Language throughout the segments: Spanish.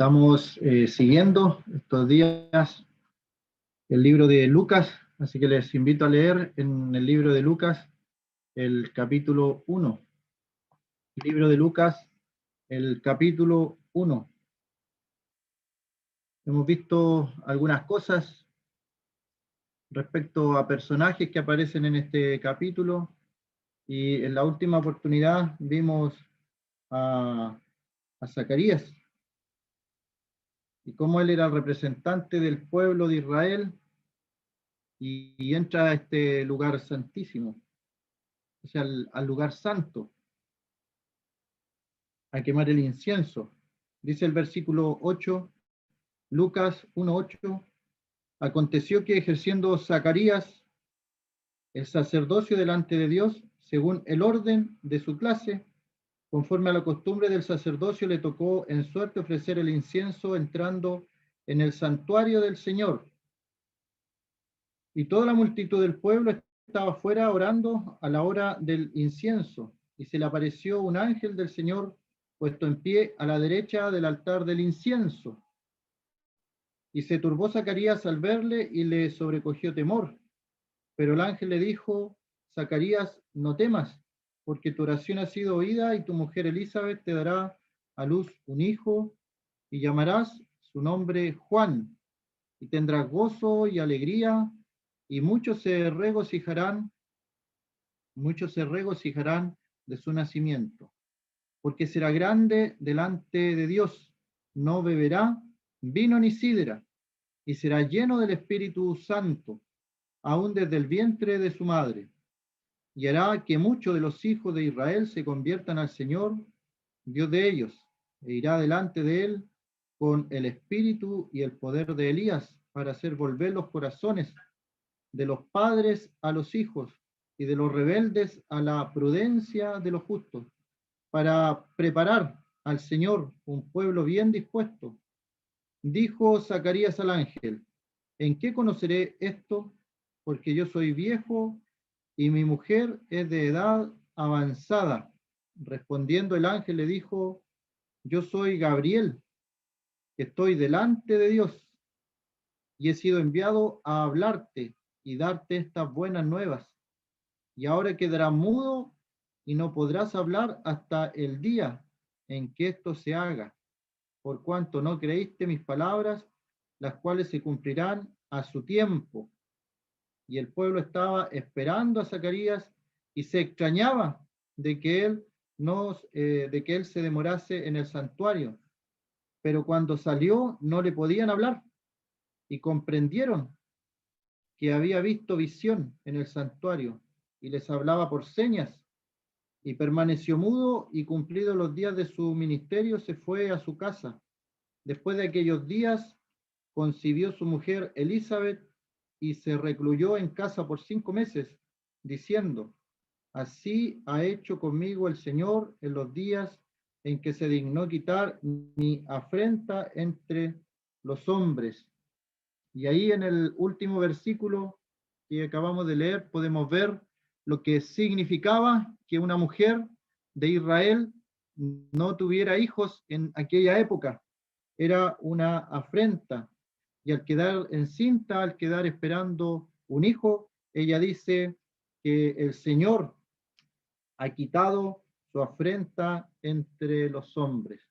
Estamos siguiendo estos días el libro de Lucas, así que les invito a leer en el libro de Lucas el capítulo 1. Libro de Lucas, el capítulo 1. Hemos visto algunas cosas respecto a personajes que aparecen en este capítulo y en la última oportunidad vimos a Zacarías y cómo él era el representante del pueblo de Israel y entra a este lugar santísimo, o sea, al lugar santo, a quemar el incienso. Dice el versículo 8, Lucas 1:8, aconteció que ejerciendo Zacarías el sacerdocio delante de Dios, según el orden de su clase, conforme a la costumbre del sacerdocio, le tocó en suerte ofrecer el incienso entrando en el santuario del Señor. Y toda la multitud del pueblo estaba fuera orando a la hora del incienso, y se le apareció un ángel del Señor puesto en pie a la derecha del altar del incienso. Y se turbó Zacarías al verle y le sobrecogió temor. Pero el ángel le dijo: Zacarías, no temas, porque tu oración ha sido oída y tu mujer Elizabeth te dará a luz un hijo y llamarás su nombre Juan, y tendrás gozo y alegría, y muchos se regocijarán de su nacimiento, porque será grande delante de Dios, no beberá vino ni sidra, y será lleno del Espíritu Santo, aún desde el vientre de su madre, y hará que muchos de los hijos de Israel se conviertan al Señor, Dios de ellos, e irá delante de él con el espíritu y el poder de Elías, para hacer volver los corazones de los padres a los hijos, y de los rebeldes a la prudencia de los justos, para preparar al Señor un pueblo bien dispuesto. Dijo Zacarías al ángel: ¿en qué conoceré esto? Porque yo soy viejo y mi mujer es de edad avanzada. Respondiendo el ángel le dijo: yo soy Gabriel, que estoy delante de Dios, y he sido enviado a hablarte y darte estas buenas nuevas. Y ahora quedarás mudo y no podrás hablar hasta el día en que esto se haga, por cuanto no creíste mis palabras, las cuales se cumplirán a su tiempo. Y el pueblo estaba esperando a Zacarías y se extrañaba de que él se demorase en el santuario. Pero cuando salió no le podían hablar y comprendieron que había visto visión en el santuario y les hablaba por señas, y permaneció mudo, y cumplidos los días de su ministerio se fue a su casa. Después de aquellos días concibió su mujer Elizabeth y se recluyó en casa por 5 meses, diciendo: así ha hecho conmigo el Señor en los días en que se dignó quitar mi afrenta entre los hombres. Y ahí en el último versículo que acabamos de leer podemos ver lo que significaba que una mujer de Israel no tuviera hijos en aquella época. Era una afrenta. Y al quedar encinta, al quedar esperando un hijo, ella dice que el Señor ha quitado su afrenta entre los hombres.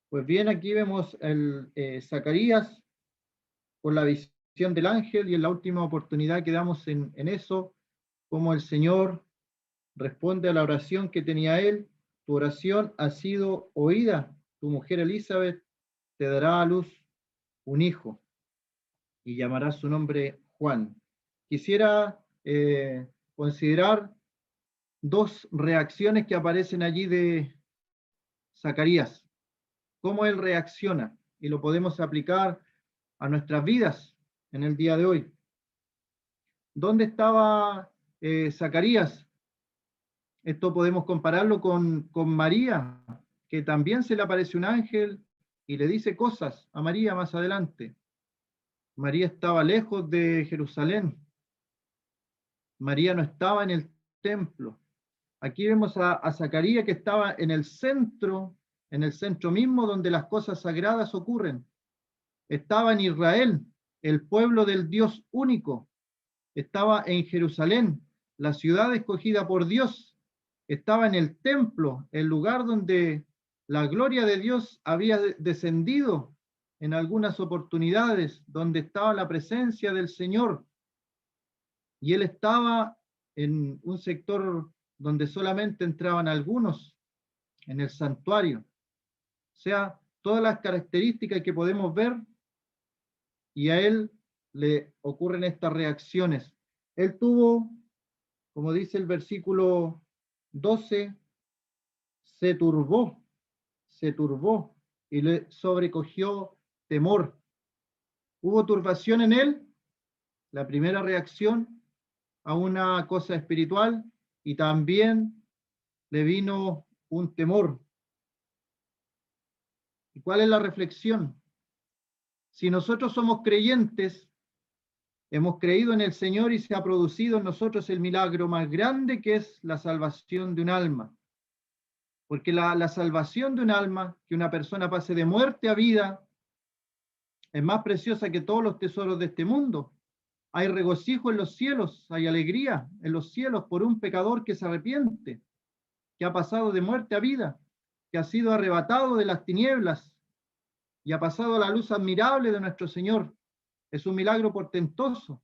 Pues bien, aquí vemos el Zacarías con la visión del ángel, y en la última oportunidad quedamos en eso, como el Señor responde a la oración que tenía él: tu oración ha sido oída, tu mujer Elizabeth te dará a luz un hijo y llamará su nombre Juan. Quisiera considerar dos reacciones que aparecen allí de Zacarías, cómo él reacciona, y lo podemos aplicar a nuestras vidas en el día de hoy. ¿Dónde estaba Zacarías? Esto podemos compararlo con María, que también se le aparece un ángel y le dice cosas a María más adelante. María estaba lejos de Jerusalén. María no estaba en el templo. Aquí vemos a Zacarías, que estaba en el centro en el centro mismo donde las cosas sagradas ocurren. Estaba en Israel, el pueblo del Dios único. Estaba en Jerusalén, la ciudad escogida por Dios. Estaba en el templo, el lugar donde la gloria de Dios había descendido en algunas oportunidades, donde estaba la presencia del Señor. Y él estaba en un sector donde solamente entraban algunos, en el santuario. O sea, todas las características que podemos ver, y a él le ocurren estas reacciones. Él tuvo, como dice el versículo 12, se turbó y le sobrecogió temor. Hubo turbación en él, la primera reacción a una cosa espiritual, y también le vino un temor. ¿Y cuál es la reflexión? Si nosotros somos creyentes, hemos creído en el Señor y se ha producido en nosotros el milagro más grande, que es la salvación de un alma. Porque la salvación de un alma, que una persona pase de muerte a vida, es más preciosa que todos los tesoros de este mundo. Hay regocijo en los cielos, hay alegría en los cielos por un pecador que se arrepiente, que ha pasado de muerte a vida, que ha sido arrebatado de las tinieblas y ha pasado a la luz admirable de nuestro Señor. Es un milagro portentoso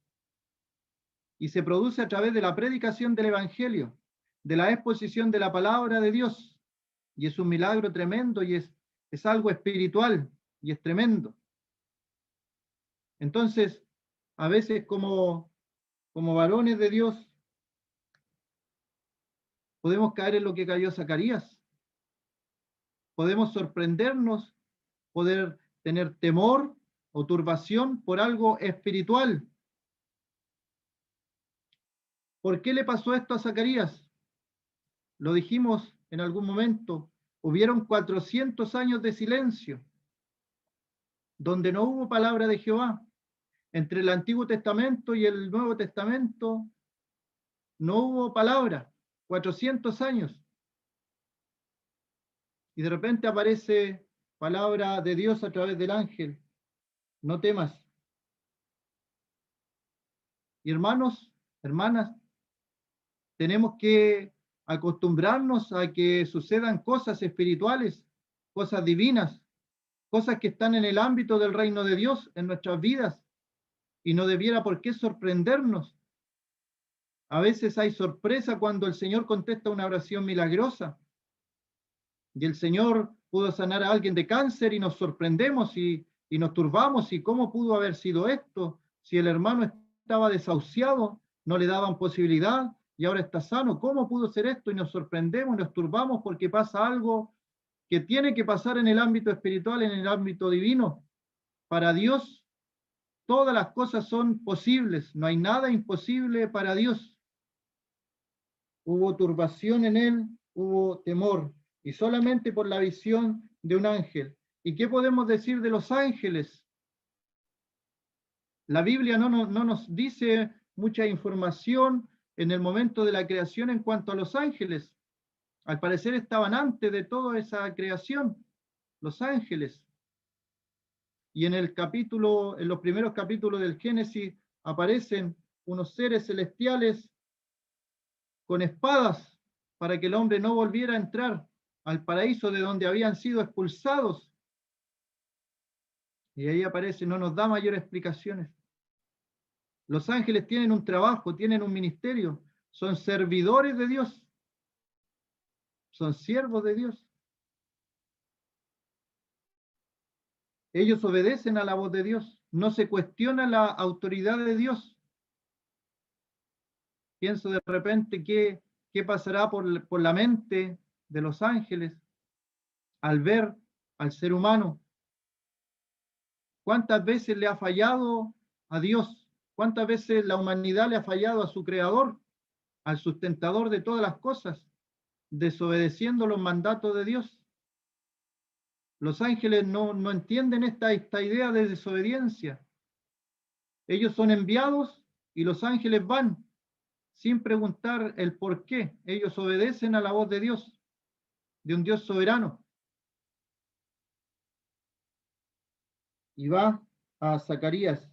y se produce a través de la predicación del Evangelio, de la exposición de la palabra de Dios, y es un milagro tremendo y es algo espiritual y es tremendo. Entonces, a veces como varones de Dios, podemos caer en lo que cayó Zacarías. Podemos sorprendernos, poder tener temor o turbación por algo espiritual. ¿Por qué le pasó esto a Zacarías? Lo dijimos en algún momento, hubieron 400 años de silencio, donde no hubo palabra de Jehová. Entre el Antiguo Testamento y el Nuevo Testamento no hubo palabra, 400 años. Y de repente aparece palabra de Dios a través del ángel. No temas. Y hermanos, hermanas, tenemos que acostumbrarnos a que sucedan cosas espirituales, cosas divinas, cosas que están en el ámbito del reino de Dios en nuestras vidas, y no debiera por qué sorprendernos. A veces hay sorpresa cuando el Señor contesta una oración milagrosa, y el Señor pudo sanar a alguien de cáncer y nos sorprendemos y nos turbamos, y cómo pudo haber sido esto, si el hermano estaba desahuciado, no le daban posibilidad y ahora está sano. ¿Cómo pudo ser esto? Y nos sorprendemos y nos turbamos porque pasa algo que tiene que pasar en el ámbito espiritual, en el ámbito divino. Para Dios, todas las cosas son posibles, no hay nada imposible para Dios. Hubo turbación en él, hubo temor, y solamente por la visión de un ángel. ¿Y qué podemos decir de los ángeles? La Biblia no nos dice mucha información en el momento de la creación en cuanto a los ángeles. Al parecer estaban antes de toda esa creación, los ángeles. Y en los primeros capítulos del Génesis aparecen unos seres celestiales con espadas para que el hombre no volviera a entrar al paraíso de donde habían sido expulsados. Y ahí aparece, no nos da mayores explicaciones. Los ángeles tienen un trabajo, tienen un ministerio, son servidores de Dios, son siervos de Dios. Ellos obedecen a la voz de Dios, no se cuestiona la autoridad de Dios. Pienso de repente qué pasará por la mente de los ángeles al ver al ser humano. ¿Cuántas veces le ha fallado a Dios? ¿Cuántas veces la humanidad le ha fallado a su creador, al sustentador de todas las cosas, desobedeciendo los mandatos de Dios? Los ángeles no entienden esta idea de desobediencia. Ellos son enviados y los ángeles van sin preguntar el por qué. Ellos obedecen a la voz de Dios, de un Dios soberano. y va a Zacarías.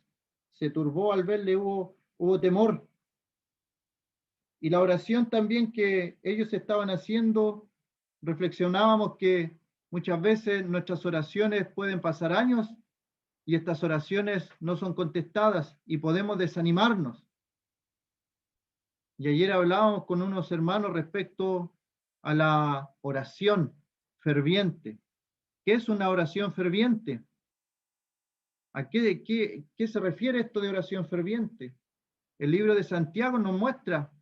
Se turbó al verle, hubo temor. Y la oración también que ellos estaban haciendo, reflexionábamos que muchas veces nuestras oraciones pueden pasar años y estas oraciones no son contestadas y podemos desanimarnos. Y ayer hablábamos con unos hermanos respecto a la oración ferviente. ¿Qué es una oración ferviente? ¿A qué se refiere esto de oración ferviente? El libro de Santiago nos muestra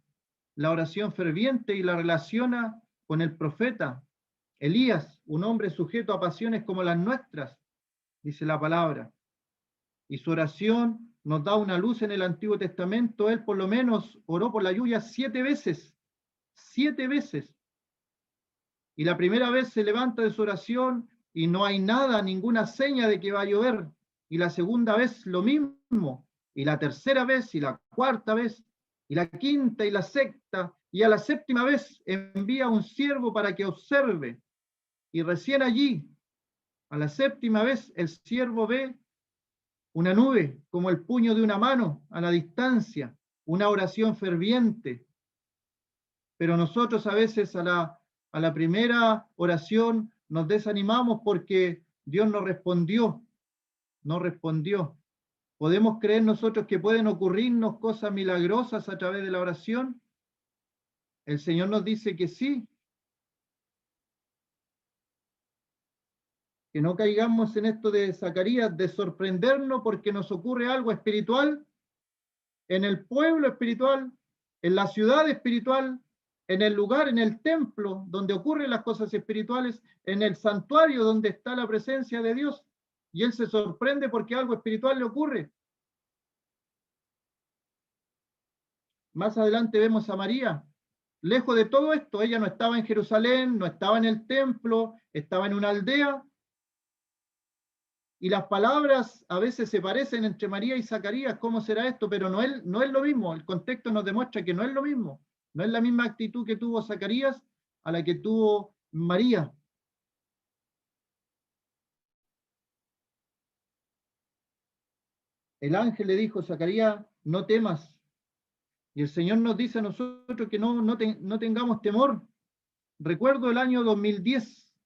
la oración ferviente y la relaciona con el profeta Elías, un hombre sujeto a pasiones como las nuestras, dice la palabra. Y su oración nos da una luz en el Antiguo Testamento. Él por lo menos oró por la lluvia 7 veces. 7 veces. Y la primera vez se levanta de su oración y no hay nada, ninguna seña de que va a llover. Y la segunda vez lo mismo. Y la tercera vez y la cuarta vez y la quinta y la sexta. Y a la séptima vez envía un siervo para que observe. Y recién allí, a la séptima vez, el siervo ve una nube como el puño de una mano a la distancia, una oración ferviente. Pero nosotros a veces a la primera oración nos desanimamos porque Dios no respondió, no respondió. ¿Podemos creer nosotros que pueden ocurrirnos cosas milagrosas a través de la oración? El Señor nos dice que sí. Que no caigamos en esto de Zacarías, de sorprendernos porque nos ocurre algo espiritual en el pueblo espiritual, en la ciudad espiritual, en el lugar, en el templo donde ocurren las cosas espirituales, en el santuario donde está la presencia de Dios. Y él se sorprende porque algo espiritual le ocurre. Más adelante vemos a María, lejos de todo esto. Ella no estaba en Jerusalén, no estaba en el templo, estaba en una aldea. Y las palabras a veces se parecen entre María y Zacarías. ¿Cómo será esto? Pero no es lo mismo. El contexto nos demuestra que no es lo mismo. No es la misma actitud que tuvo Zacarías a la que tuvo María. El ángel le dijo: Zacarías, no temas. Y el Señor nos dice a nosotros que no tengamos temor. Recuerdo el año 2010,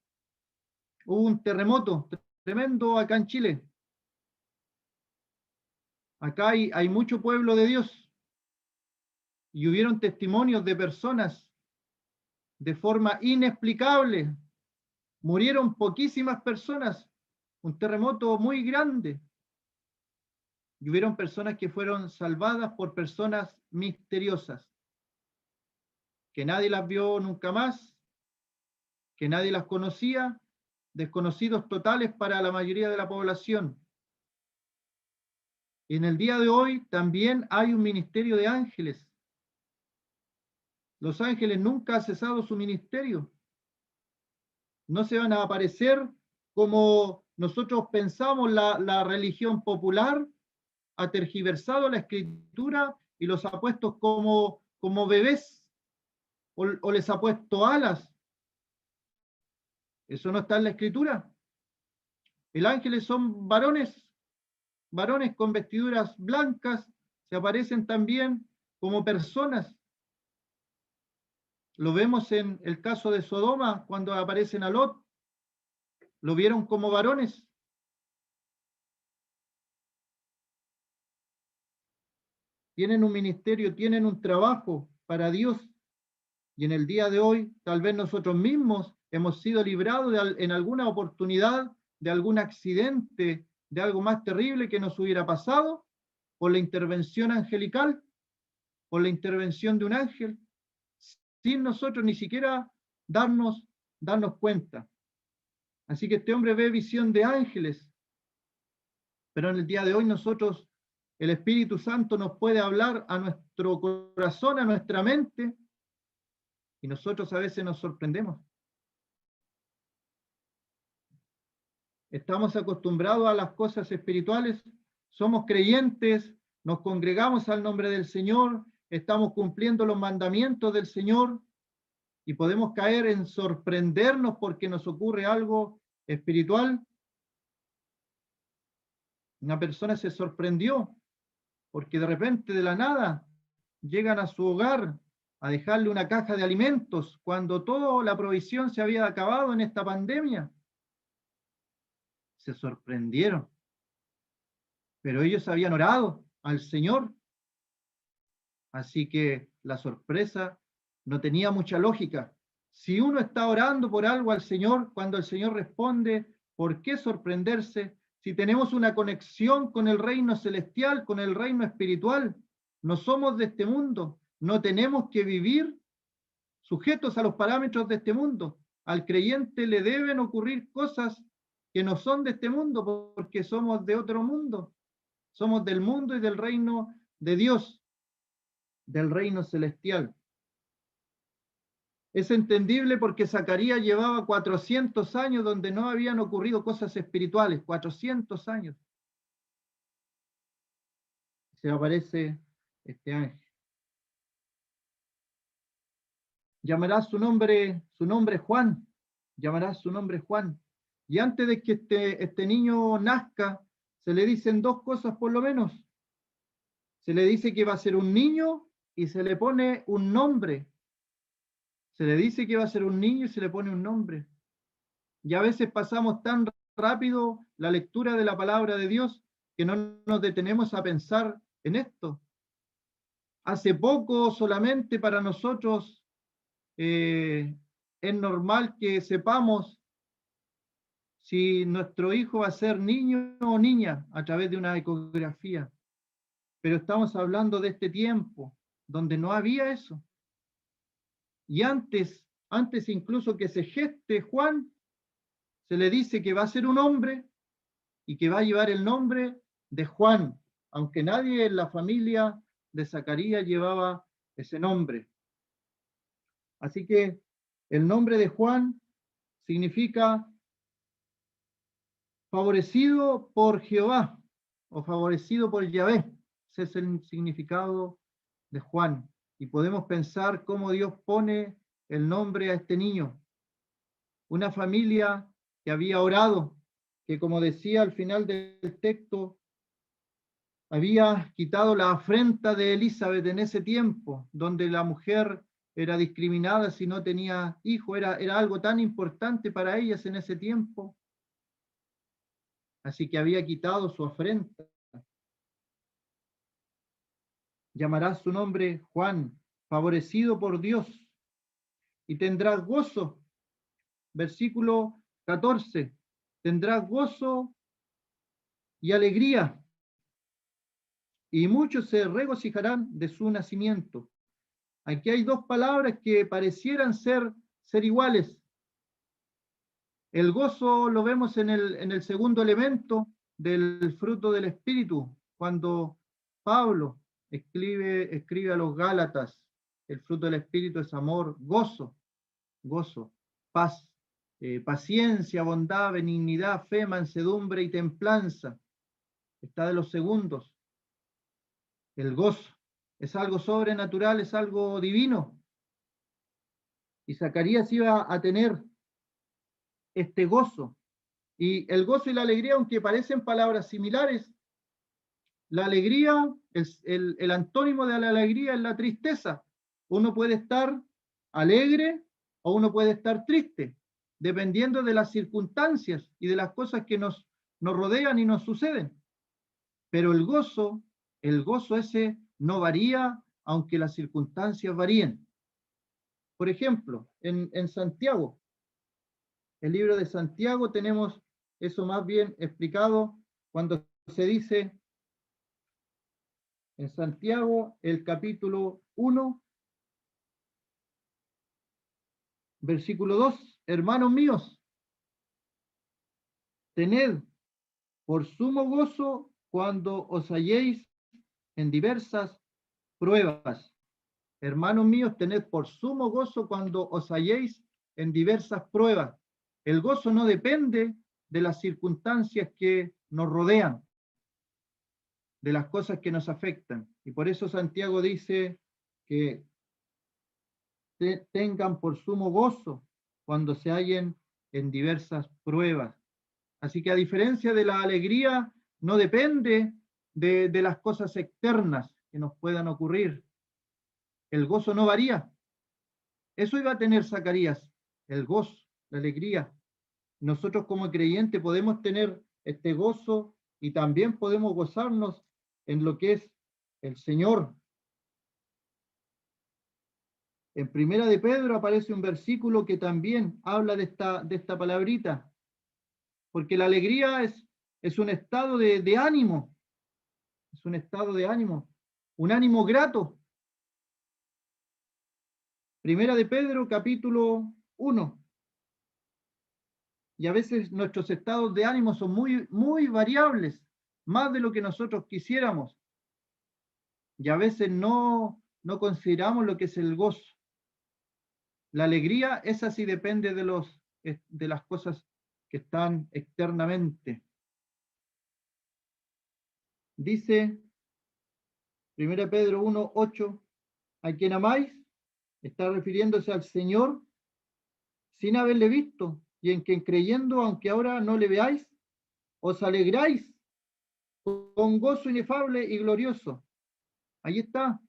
hubo un terremoto tremendo acá en Chile. Acá hay mucho pueblo de Dios y hubieron testimonios de personas de forma inexplicable. Murieron poquísimas personas, un terremoto muy grande. Y hubieron personas que fueron salvadas por personas misteriosas, que nadie las vio nunca más, que nadie las conocía, desconocidos totales para la mayoría de la población. Y en el día de hoy también hay un ministerio de ángeles. Los ángeles nunca han cesado su ministerio. No se van a aparecer como nosotros pensamos. La religión popular ha tergiversado la escritura y los ha puesto como bebés o les ha puesto alas. Eso no está en la escritura. El ángeles son varones con vestiduras blancas, se aparecen también como personas. Lo vemos en el caso de Sodoma, cuando aparecen a Lot, lo vieron como varones. Tienen un ministerio, tienen un trabajo para Dios. Y en el día de hoy, tal vez nosotros mismos hemos sido librados en alguna oportunidad de algún accidente, de algo más terrible que nos hubiera pasado, por la intervención angelical, por la intervención de un ángel, sin nosotros ni siquiera darnos cuenta. Así que este hombre ve visión de ángeles, pero en el día de hoy nosotros, el Espíritu Santo nos puede hablar a nuestro corazón, a nuestra mente, y nosotros a veces nos sorprendemos. Estamos acostumbrados a las cosas espirituales, somos creyentes, nos congregamos al nombre del Señor, estamos cumpliendo los mandamientos del Señor y podemos caer en sorprendernos porque nos ocurre algo espiritual. Una persona se sorprendió porque de repente, de la nada, llegan a su hogar a dejarle una caja de alimentos cuando toda la provisión se había acabado en esta pandemia. Se sorprendieron, pero ellos habían orado al Señor, así que la sorpresa no tenía mucha lógica. Si uno está orando por algo al Señor, cuando el Señor responde, ¿por qué sorprenderse? Si tenemos una conexión con el reino celestial, con el reino espiritual, no somos de este mundo, no tenemos que vivir sujetos a los parámetros de este mundo. Al creyente le deben ocurrir cosas que no son de este mundo porque somos de otro mundo. Somos del mundo y del reino de Dios, del reino celestial. Es entendible porque Zacarías llevaba 400 años donde no habían ocurrido cosas espirituales, 400 años. Se aparece este ángel. Llamará su nombre Juan, llamará su nombre Juan. Y antes de que este niño nazca, se le dicen dos cosas por lo menos. Se le dice que va a ser un niño y se le pone un nombre. Se le dice que va a ser un niño y se le pone un nombre. Y a veces pasamos tan rápido la lectura de la palabra de Dios que no nos detenemos a pensar en esto. Hace poco solamente para nosotros es normal que sepamos si nuestro hijo va a ser niño o niña a través de una ecografía. Pero estamos hablando de este tiempo donde no había eso. Y antes incluso que se geste Juan, se le dice que va a ser un hombre y que va a llevar el nombre de Juan, aunque nadie en la familia de Zacarías llevaba ese nombre. Así que el nombre de Juan significa favorecido por Jehová o favorecido por Yahvé. Ese es el significado de Juan. Y podemos pensar cómo Dios pone el nombre a este niño. Una familia que había orado, que como decía al final del texto, había quitado la afrenta de Elizabeth en ese tiempo, donde la mujer era discriminada si no tenía hijo, era algo tan importante para ellas en ese tiempo. Así que había quitado su afrenta. Llamará su nombre Juan, favorecido por Dios, y tendrás gozo. Versículo 14, tendrás gozo y alegría, y muchos se regocijarán de su nacimiento. Aquí hay dos palabras que parecieran ser iguales. El gozo lo vemos en el segundo elemento del fruto del Espíritu, cuando Pablo escribe a los Gálatas, el fruto del Espíritu es amor, gozo, paz, paciencia, bondad, benignidad, fe, mansedumbre y templanza. Está de los segundos. El gozo es algo sobrenatural, es algo divino. Y Zacarías iba a tener este gozo. Y el gozo y la alegría, aunque parecen palabras similares, la alegría, el antónimo de la alegría es la tristeza. Uno puede estar alegre o uno puede estar triste, dependiendo de las circunstancias y de las cosas que nos rodean y nos suceden. Pero el gozo ese no varía, aunque las circunstancias varíen. Por ejemplo, en Santiago, el libro de Santiago, tenemos eso más bien explicado cuando se dice en Santiago, el capítulo 1, versículo 2, hermanos míos, tened por sumo gozo cuando os halléis en diversas pruebas. Hermanos míos, tened por sumo gozo cuando os halléis en diversas pruebas. El gozo no depende de las circunstancias que nos rodean, de las cosas que nos afectan. Y por eso Santiago dice que tengan por sumo gozo cuando se hallen en diversas pruebas. Así que a diferencia de la alegría no depende de las cosas externas que nos puedan ocurrir. El gozo no varía. Eso iba a tener Zacarías, el gozo, la alegría. Nosotros como creyentes podemos tener este gozo y también podemos gozarnos en lo que es el Señor. En Primera de Pedro aparece un versículo que también habla de esta palabrita, porque la alegría es un estado de ánimo, es un estado de ánimo, un ánimo grato. Primera de Pedro, capítulo 1. Y a veces nuestros estados de ánimo son muy variables, más de lo que nosotros quisiéramos. Y a veces no consideramos lo que es el gozo. La alegría, esa sí depende de las cosas que están externamente. Dice 1 Pedro 1:8, a quien amáis, está refiriéndose al Señor sin haberle visto, y en quien creyendo, aunque ahora no le veáis, os alegráis con gozo inefable y glorioso. Ahí está.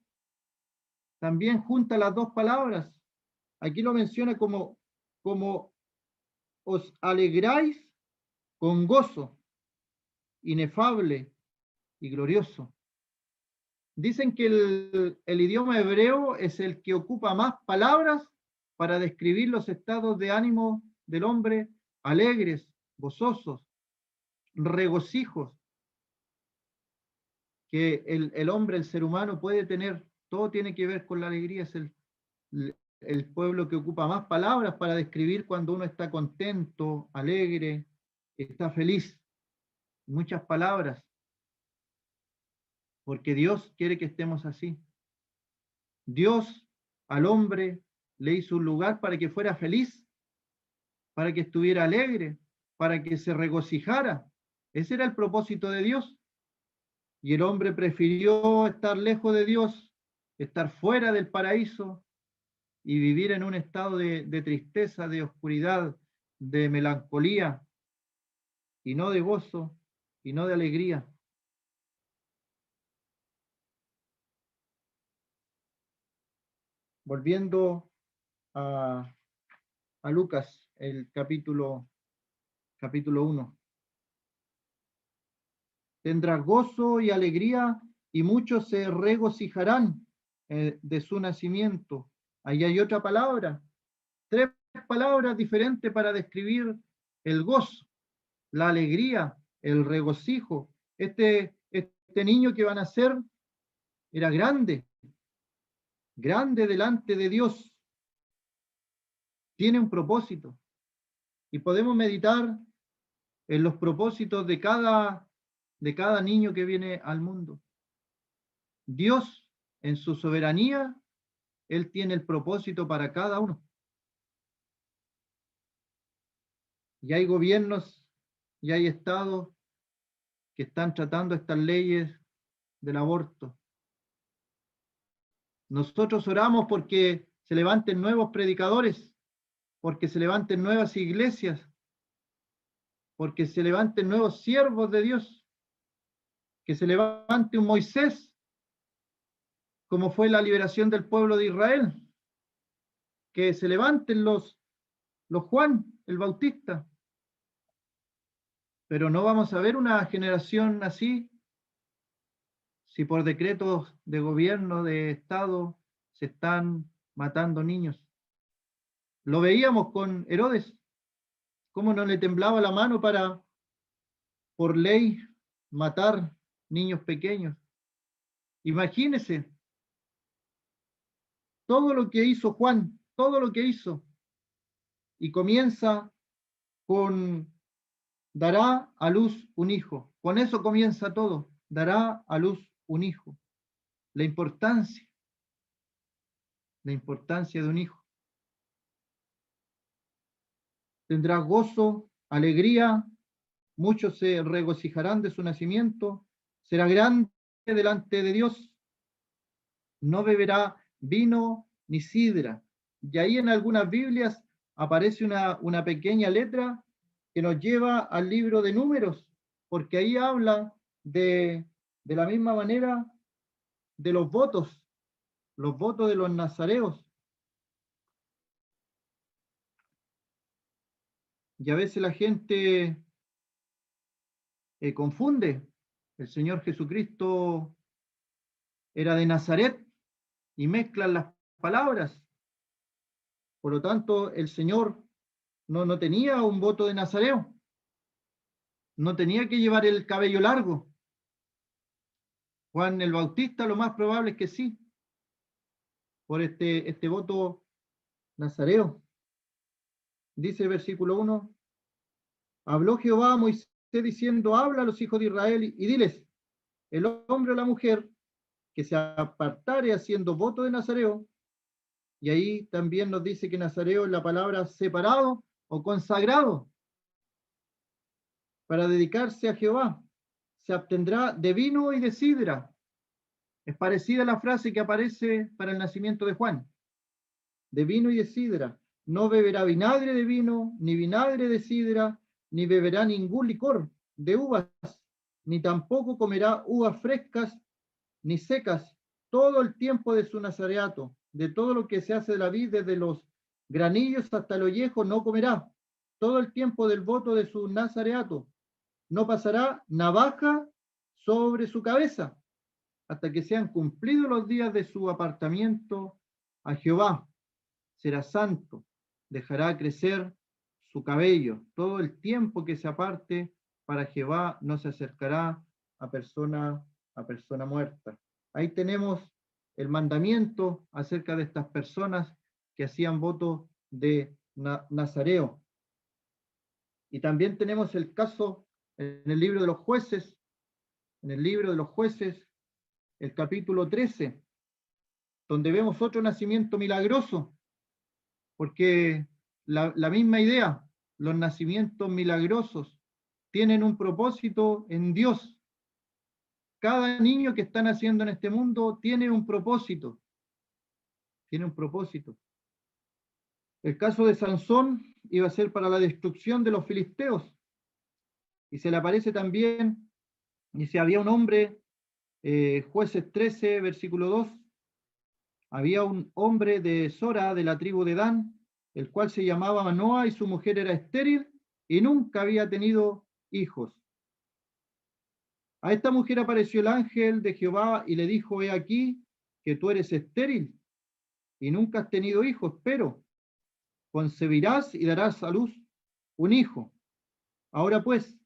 También junta las dos palabras. Aquí lo menciona como os alegráis con gozo inefable y glorioso. Dicen que el idioma hebreo es el que ocupa más palabras para describir los estados de ánimo del hombre alegres, gozosos, regocijos, que el hombre, el ser humano puede tener. Todo tiene que ver con la alegría. Es el pueblo que ocupa más palabras para describir cuando uno está contento, alegre, está feliz. Muchas palabras. Porque Dios quiere que estemos así. Dios al hombre le hizo un lugar para que fuera feliz, para que estuviera alegre, para que se regocijara. Ese era el propósito de Dios. Y el hombre prefirió estar lejos de Dios, estar fuera del paraíso y vivir en un estado de tristeza, de oscuridad, de melancolía, y no de gozo, y no de alegría. Volviendo a Lucas, el capítulo 1. Tendrás gozo y alegría, y muchos se regocijarán de su nacimiento. Ahí hay otra palabra, 3 palabras diferentes para describir el gozo, la alegría, el regocijo. Este niño que van a nacer era grande delante de Dios. Tiene un propósito. Y podemos meditar en los propósitos de cada niño que viene al mundo. Dios, en su soberanía, Él tiene el propósito para cada uno. Y hay gobiernos y hay estados que están tratando estas leyes del aborto. Nosotros oramos porque se levanten nuevos predicadores, porque se levanten nuevas iglesias, porque se levanten nuevos siervos de Dios, que se levante un Moisés, como fue la liberación del pueblo de Israel, que se levanten los Juan, el Bautista. Pero no vamos a ver una generación así si por decretos de gobierno, de Estado, se están matando niños. Lo veíamos con Herodes, cómo no le temblaba la mano para, por ley, matar niños pequeños. Imagínense todo lo que hizo Juan, todo lo que hizo, y comienza con dará a luz un hijo. Con eso comienza todo, dará a luz un hijo. La importancia de un hijo. Tendrá gozo, alegría, muchos se regocijarán de su nacimiento, será grande delante de Dios, no beberá vino ni sidra. Y ahí en algunas Biblias aparece una pequeña letra que nos lleva al libro de Números, porque ahí habla de, de la misma manera de los votos de los nazareos. Y a veces la gente confunde. El Señor Jesucristo era de Nazaret y mezclan las palabras. Por lo tanto, el Señor no tenía un voto de nazareo. No tenía que llevar el cabello largo. Juan el Bautista lo más probable es que sí, por este voto nazareo. Dice el versículo 1, habló Jehová a Moisés diciendo, habla a los hijos de Israel y diles, el hombre o la mujer que se apartare haciendo voto de nazareo, y ahí también nos dice que nazareo es la palabra separado o consagrado para dedicarse a Jehová, se abstendrá de vino y de sidra. Es parecida a la frase que aparece para el nacimiento de Juan, de vino y de sidra. No beberá vinagre de vino, ni vinagre de sidra, ni beberá ningún licor de uvas, ni tampoco comerá uvas frescas ni secas, todo el tiempo de su nazareato, de todo lo que se hace de la vid, desde los granillos hasta el ollejo, no comerá, todo el tiempo del voto de su nazareato. No pasará navaja sobre su cabeza, hasta que sean cumplidos los días de su apartamiento a Jehová. Será santo, dejará crecer su cabello. Todo el tiempo que se aparte para Jehová no se acercará a persona muerta. Ahí tenemos el mandamiento acerca de estas personas que hacían voto de nazareo. Y también tenemos el caso en el libro de los jueces, el capítulo 13, donde vemos otro nacimiento milagroso, porque la misma idea, los nacimientos milagrosos tienen un propósito en Dios. Cada niño que está naciendo en este mundo tiene un propósito. Tiene un propósito. El caso de Sansón iba a ser para la destrucción de los filisteos. Y se le aparece también, dice, había un hombre, Jueces 13, versículo 2, había un hombre de Sora, de la tribu de Dan, el cual se llamaba Manoa y su mujer era estéril y nunca había tenido hijos. A esta mujer apareció el ángel de Jehová y le dijo, he aquí que tú eres estéril y nunca has tenido hijos, pero concebirás y darás a luz un hijo. Ahora pues,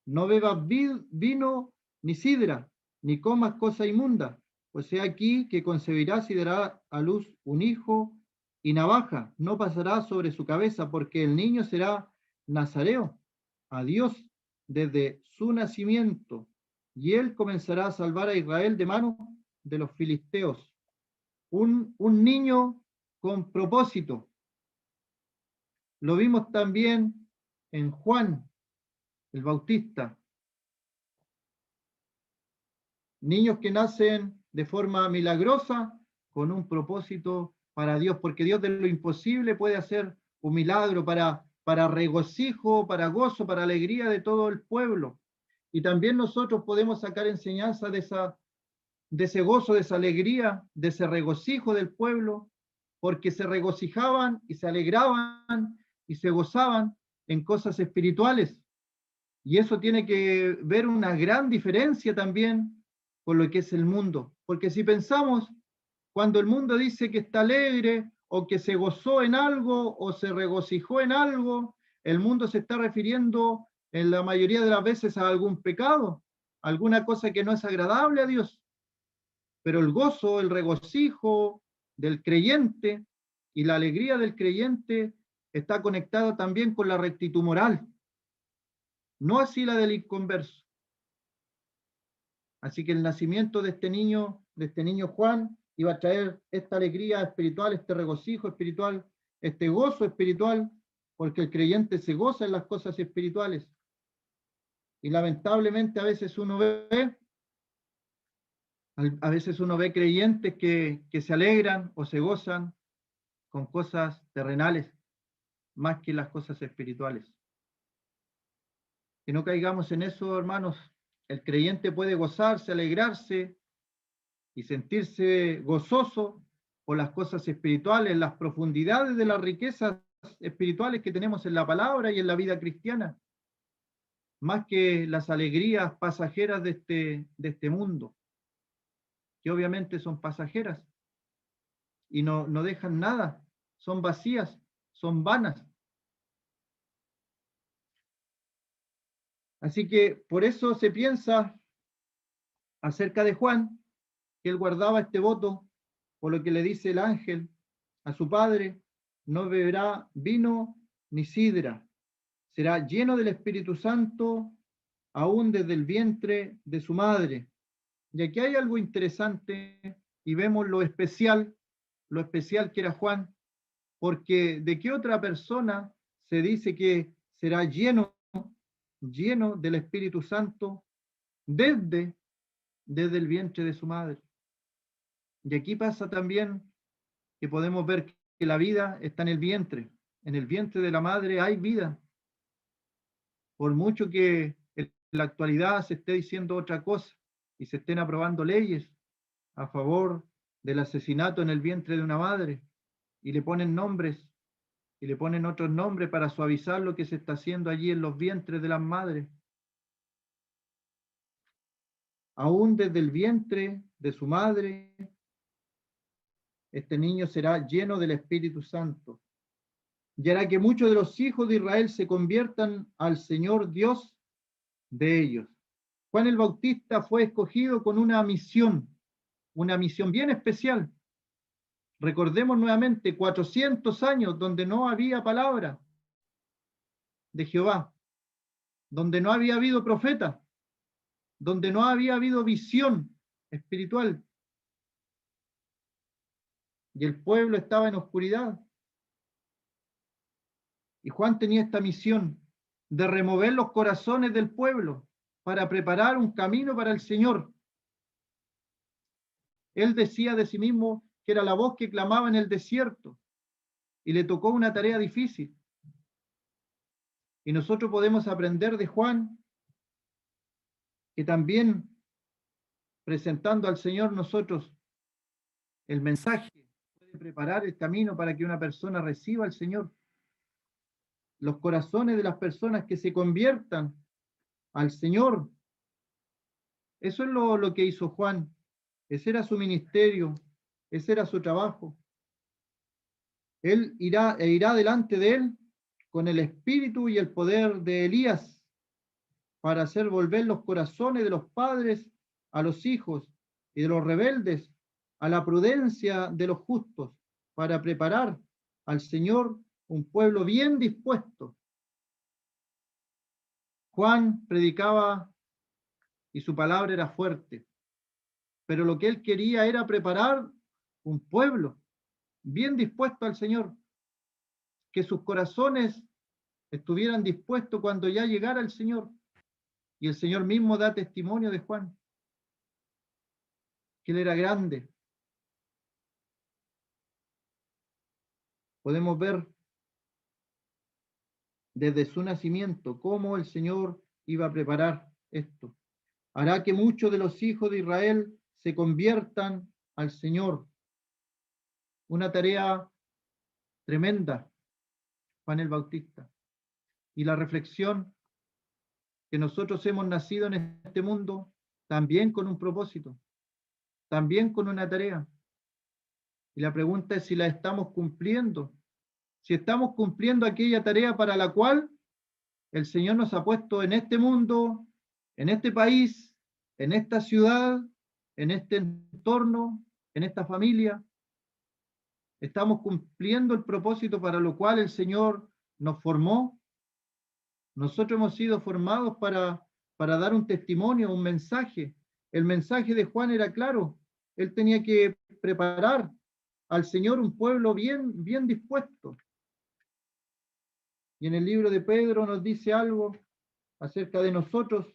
no bebas vino ni sidra, ni comas cosa inmunda, pues he aquí que concebirás y dará a luz un hijo, y navaja no pasará sobre su cabeza, porque el niño será nazareo a Dios desde su nacimiento, y él comenzará a salvar a Israel de mano de los filisteos. Un niño con propósito. Lo vimos también en Juan el Bautista. Niños que nacen de forma milagrosa con un propósito para Dios, porque Dios de lo imposible puede hacer un milagro para regocijo, para gozo, para alegría de todo el pueblo. Y también nosotros podemos sacar enseñanza de ese gozo, de esa alegría, de ese regocijo del pueblo, porque se regocijaban y se alegraban y se gozaban en cosas espirituales. Y eso tiene que ver una gran diferencia también con lo que es el mundo. Porque si pensamos, cuando el mundo dice que está alegre o que se gozó en algo o se regocijó en algo, el mundo se está refiriendo en la mayoría de las veces a algún pecado, alguna cosa que no es agradable a Dios. Pero el gozo, el regocijo del creyente y la alegría del creyente está conectada también con la rectitud moral, no así la del inconverso. Así que el nacimiento de este niño Juan, iba a traer esta alegría espiritual, este regocijo espiritual, este gozo espiritual, porque el creyente se goza en las cosas espirituales. Y lamentablemente a veces uno ve creyentes que se alegran o se gozan con cosas terrenales más que las cosas espirituales. Que no caigamos en eso, hermanos, El creyente puede gozarse, alegrarse y sentirse gozoso por las cosas espirituales, las profundidades de las riquezas espirituales que tenemos en la palabra y en la vida cristiana, más que las alegrías pasajeras de este mundo, que obviamente son pasajeras y no dejan nada, son vacías, son vanas. Así que por eso se piensa acerca de Juan, que él guardaba este voto, por lo que le dice el ángel a su padre: no beberá vino ni sidra, será lleno del Espíritu Santo aún desde el vientre de su madre. Y aquí hay algo interesante y vemos lo especial que era Juan, porque ¿de qué otra persona se dice que será lleno del Espíritu Santo desde el vientre de su madre? Y aquí pasa también que podemos ver que la vida está en el vientre de la madre hay vida, por mucho que en la actualidad se esté diciendo otra cosa y se estén aprobando leyes a favor del asesinato en el vientre de una madre, y le ponen nombres y le ponen otros nombres para suavizar lo que se está haciendo allí en los vientres de las madres. Aún desde el vientre de su madre, este niño será lleno del Espíritu Santo, y hará que muchos de los hijos de Israel se conviertan al Señor Dios de ellos. Juan el Bautista fue escogido con una misión bien especial. Recordemos nuevamente 400 años donde no había palabra de Jehová, donde no había habido profeta, donde no había habido visión espiritual, y el pueblo estaba en oscuridad. Y Juan tenía esta misión de remover los corazones del pueblo para preparar un camino para el Señor. Él decía de sí mismo que era la voz que clamaba en el desierto, y le tocó una tarea difícil. Y nosotros podemos aprender de Juan, que también presentando al Señor nosotros el mensaje puede preparar el camino para que una persona reciba al Señor. Los corazones de las personas que se conviertan al Señor. Eso es lo que hizo Juan. Ese era su ministerio, ese era su trabajo. Él irá delante de él con el espíritu y el poder de Elías para hacer volver los corazones de los padres a los hijos y de los rebeldes a la prudencia de los justos, para preparar al Señor un pueblo bien dispuesto. Juan predicaba y su palabra era fuerte, pero lo que él quería era preparar un pueblo bien dispuesto al Señor, que sus corazones estuvieran dispuestos cuando ya llegara el Señor. Y el Señor mismo da testimonio de Juan, que él era grande. Podemos ver desde su nacimiento cómo el Señor iba a preparar esto. Hará que muchos de los hijos de Israel se conviertan al Señor. Una tarea tremenda, Juan el Bautista. Y la reflexión, que nosotros hemos nacido en este mundo también con un propósito, también con una tarea. Y la pregunta es si la estamos cumpliendo, si estamos cumpliendo aquella tarea para la cual el Señor nos ha puesto en este mundo, en este país, en esta ciudad, en este entorno, en esta familia. Estamos cumpliendo el propósito para lo cual el Señor nos formó. Nosotros hemos sido formados para dar un testimonio, un mensaje. El mensaje de Juan era claro. Él tenía que preparar al Señor un pueblo bien dispuesto. Y en el libro de Pedro nos dice algo acerca de nosotros.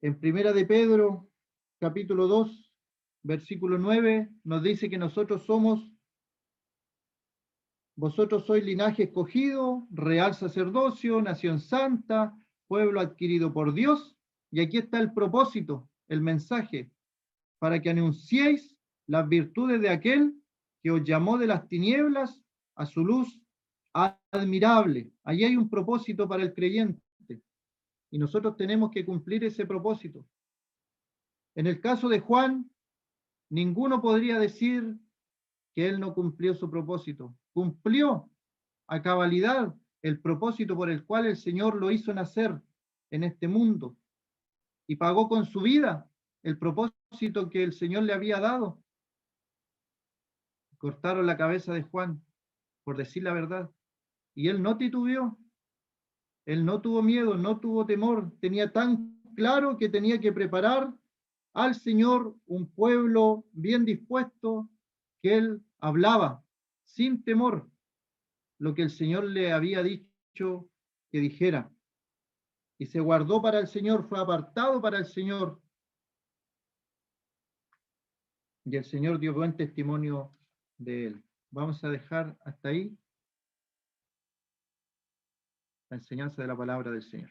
En Primera de Pedro, capítulo 2, versículo 9, nos dice que nosotros somos Vosotros sois linaje escogido, real sacerdocio, nación santa, pueblo adquirido por Dios. Y aquí está el propósito, el mensaje, para que anunciéis las virtudes de aquel que os llamó de las tinieblas a su luz admirable. Allí hay un propósito para el creyente y nosotros tenemos que cumplir ese propósito. En el caso de Juan, ninguno podría decir que él no cumplió su propósito. Cumplió a cabalidad el propósito por el cual el Señor lo hizo nacer en este mundo y pagó con su vida el propósito que el Señor le había dado. Cortaron la cabeza de Juan, por decir la verdad, y él no titubeó, él no tuvo miedo, no tuvo temor, tenía tan claro que tenía que preparar al Señor un pueblo bien dispuesto, que él hablaba sin temor lo que el Señor le había dicho que dijera. Y se guardó para el Señor, fue apartado para el Señor. Y el Señor dio buen testimonio de él. Vamos a dejar hasta ahí la enseñanza de la palabra del Señor.